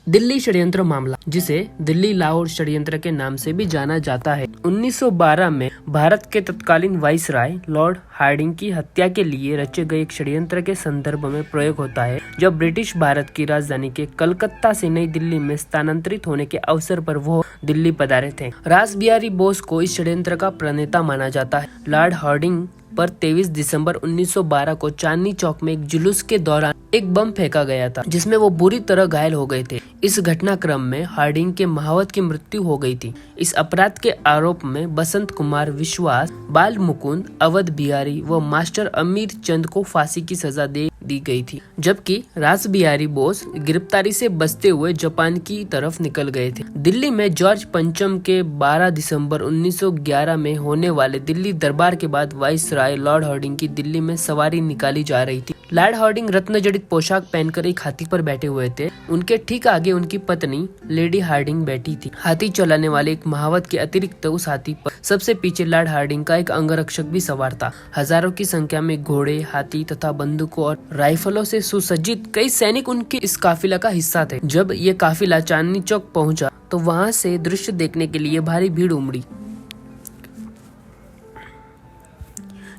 दिल्ली षड्यंत्र मामला, जिसे दिल्ली लाहौर षड्यंत्र के नाम से भी जाना जाता है, 1912 में भारत के तत्कालीन वाइसराय लॉर्ड हार्डिंग की हत्या के लिए रचे गए एक षड्यंत्र के संदर्भ में प्रयोग होता है, जब ब्रिटिश भारत की राजधानी के कलकत्ता से नई दिल्ली में स्थानांतरित होने के अवसर पर वो दिल्ली पधारे थे। रासबिहारी बोस को इस षड्यंत्र का प्रणेता माना जाता है। लॉर्ड हार्डिंग पर 23 दिसंबर 1912 को चांदनी चौक में एक जुलूस के दौरान एक बम फेंका गया था, जिसमें वो बुरी तरह घायल हो गए थे। इस घटनाक्रम में हार्डिंग के महावत की मृत्यु हो गई थी। इस अपराध के आरोप में बसंत कुमार विश्वास, बाल मुकुंद, अवध बिहारी व मास्टर अमीर चंद को फांसी की सजा दे दी गई थी, जबकि रासबिहारी बोस गिरफ्तारी से बचते हुए जापान की तरफ निकल गए थे। दिल्ली में जॉर्ज पंचम के 12 दिसंबर 1911 में होने वाले दिल्ली दरबार के बाद वाइसराय लॉर्ड हार्डिंग की दिल्ली में सवारी निकाली जा रही थी। लॉर्ड हार्डिंग रत्न जड़ित पोशाक पहनकर एक हाथी पर बैठे हुए थे। उनके ठीक आगे उनकी पत्नी लेडी हार्डिंग बैठी थी। हाथी चलाने वाले एक महावत के अतिरिक्त उस हाथी पर सबसे पीछे लॉर्ड हार्डिंग का एक अंगरक्षक भी सवार था। हजारों की संख्या में घोड़े, हाथी तथा बंदूकों और राइफलों से सुसज्जित कई सैनिक उनके इस काफिला का हिस्सा थे। जब ये काफिला चांदनी चौक पहुंचा तो वहां से दृश्य देखने के लिए भारी भीड़ उमड़ी।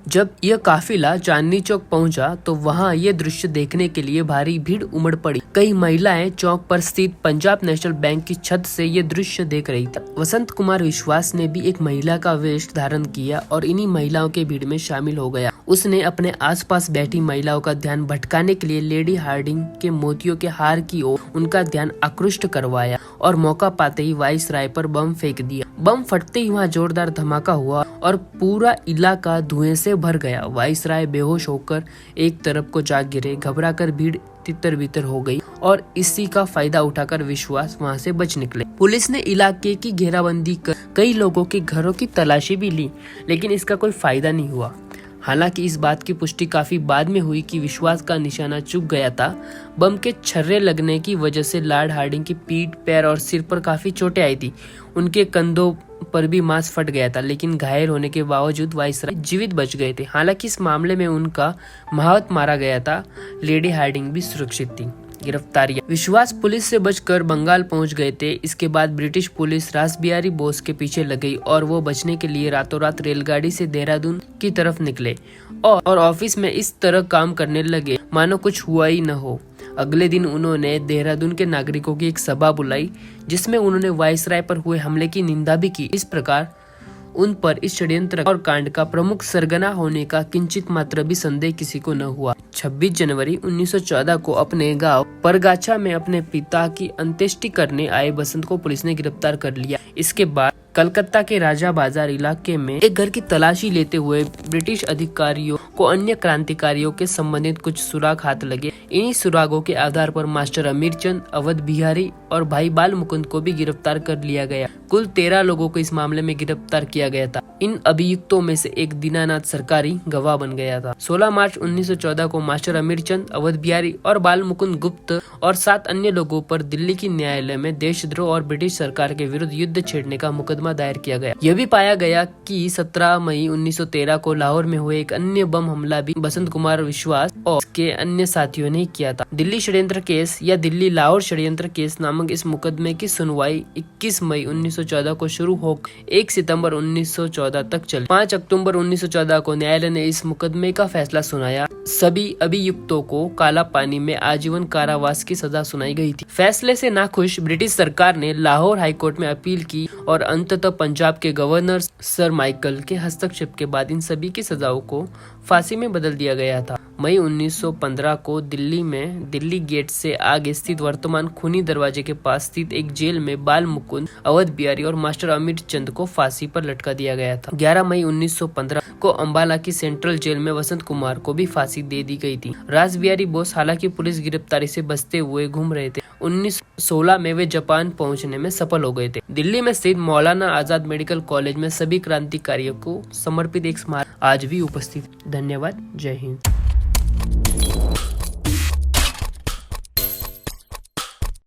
जब यह काफिला चांदनी चौक पहुंचा तो वहां ये दृश्य देखने के लिए भारी भीड़ उमड़ पड़ी। कई महिलाएं चौक पर स्थित पंजाब नेशनल बैंक की छत से ये दृश्य देख रही थी। बसंत कुमार विश्वास ने भी एक महिला का वेश धारण किया और इन्हीं महिलाओं के भीड़ में शामिल हो गया। उसने अपने आसपास बैठी महिलाओं का ध्यान भटकाने के लिए लेडी हार्डिंग के मोतियों के हार की ओर उनका ध्यान आकृष्ट करवाया और मौका पाते ही वाइसराय पर बम फेंक दिया। बम फटते ही वहाँ जोरदार धमाका हुआ और पूरा इलाका धुएं से भर गया। वाइसराय बेहोश होकर एक तरफ को जा गिरे। घबराकर भीड़ तितर बितर हो गई और इसी का फायदा उठाकर विश्वास वहां से बच निकले। पुलिस ने इलाके की घेराबंदी कर कई लोगों के घरों की तलाशी भी ली, लेकिन इसका कोई फायदा नहीं हुआ। हालांकि इस बात की पुष्टि काफी बाद में हुई कि विश्वास का निशाना चूक गया था। बम के छर्रे लगने की वजह से लॉर्ड हार्डिंग की पीठ, पैर और सिर पर काफी चोटें आई थी। उनके कंधों पर भी मांस फट गया था, लेकिन घायल होने के बावजूद वाइसराय जीवित बच गए थे। हालांकि इस मामले में उनका महावत मारा गया था। लेडी हार्डिंग भी सुरक्षित थी। गिरफ्तारियां, विश्वास पुलिस से बचकर बंगाल पहुंच गए थे। इसके बाद ब्रिटिश पुलिस रासबिहारी बोस के पीछे लग गई और वो बचने के लिए रातों रात रेलगाड़ी से देहरादून की तरफ निकले और ऑफिस में इस तरह काम करने लगे मानो कुछ हुआ ही न हो। अगले दिन उन्होंने देहरादून के नागरिकों की एक सभा बुलाई, जिसमें उन्होंने वाइसराय पर हुए हमले की निंदा भी की। इस प्रकार उन पर इस षड्यंत्र और कांड का प्रमुख सरगना होने का किंचित मात्र भी संदेह किसी को न हुआ। 26 जनवरी 1914 को अपने गांव परगाछा में अपने पिता की अंत्येष्टि करने आए बसंत को पुलिस ने गिरफ्तार कर लिया। इसके बाद कलकत्ता के राजा बाजार इलाके में एक घर की तलाशी लेते हुए ब्रिटिश अधिकारियों को अन्य क्रांतिकारियों के संबंधित कुछ सुराग हाथ लगे। इन्हीं सुरागों के आधार पर मास्टर अमीर चंद, अवध बिहारी और भाई बाल मुकुंद को भी गिरफ्तार कर लिया गया। कुल 13 लोगों को इस मामले में गिरफ्तार किया गया था। इन अभियुक्तों में से एक दीनानाथ सरकारी गवाह बन गया था। 16 मार्च 1914 को मास्टर अमीर चंद, अवध बिहारी और बाल मुकुंद गुप्त और 7 अन्य लोगों पर दिल्ली की न्यायालय में देशद्रोह और ब्रिटिश सरकार के विरुद्ध युद्ध छेड़ने का मुकदमा दायर किया गया। यह भी पाया गया कि 17 मई 1913 को लाहौर में हुए एक अन्य बम हमला भी बसंत कुमार विश्वास और उसके अन्य साथियों ने किया था। दिल्ली षड्यंत्र केस या दिल्ली लाहौर षड्यंत्र केस नामक इस मुकदमे की सुनवाई 21 मई 1914 को शुरू हो 1 सितंबर 1914 तक चली। 5 अक्टूबर 1914 को न्यायालय ने इस मुकदमे का फैसला सुनाया। सभी अभियुक्तों को काला पानी में आजीवन कारावास की सजा सुनाई गई थी। फैसले से नाखुश ब्रिटिश सरकार ने लाहौर हाईकोर्ट में अपील की और अंततः पंजाब के गवर्नर सर माइकल के हस्तक्षेप के बाद इन सभी की सजाओं को फांसी में बदल दिया गया था। मई 1915 को दिल्ली में दिल्ली गेट से आगे स्थित वर्तमान खूनी दरवाजे के पास स्थित एक जेल में बाल मुकुंद, अवध बिहारी और मास्टर अमीर चंद को फांसी पर लटका दिया गया था। 11 मई 1915 को अंबाला की सेंट्रल जेल में वसंत कुमार को भी फांसी दे दी गई थी। रासबिहारी बोस हालांकि पुलिस गिरफ्तारी से बचते हुए घूम रहे थे। 1916 में वे जापान पहुंचने में सफल हो गए थे। दिल्ली में स्थित मौलाना आजाद मेडिकल कॉलेज में सभी क्रांतिकारियों को समर्पित एक स्मारक आज भी उपस्थित। धन्यवाद। जय हिंद।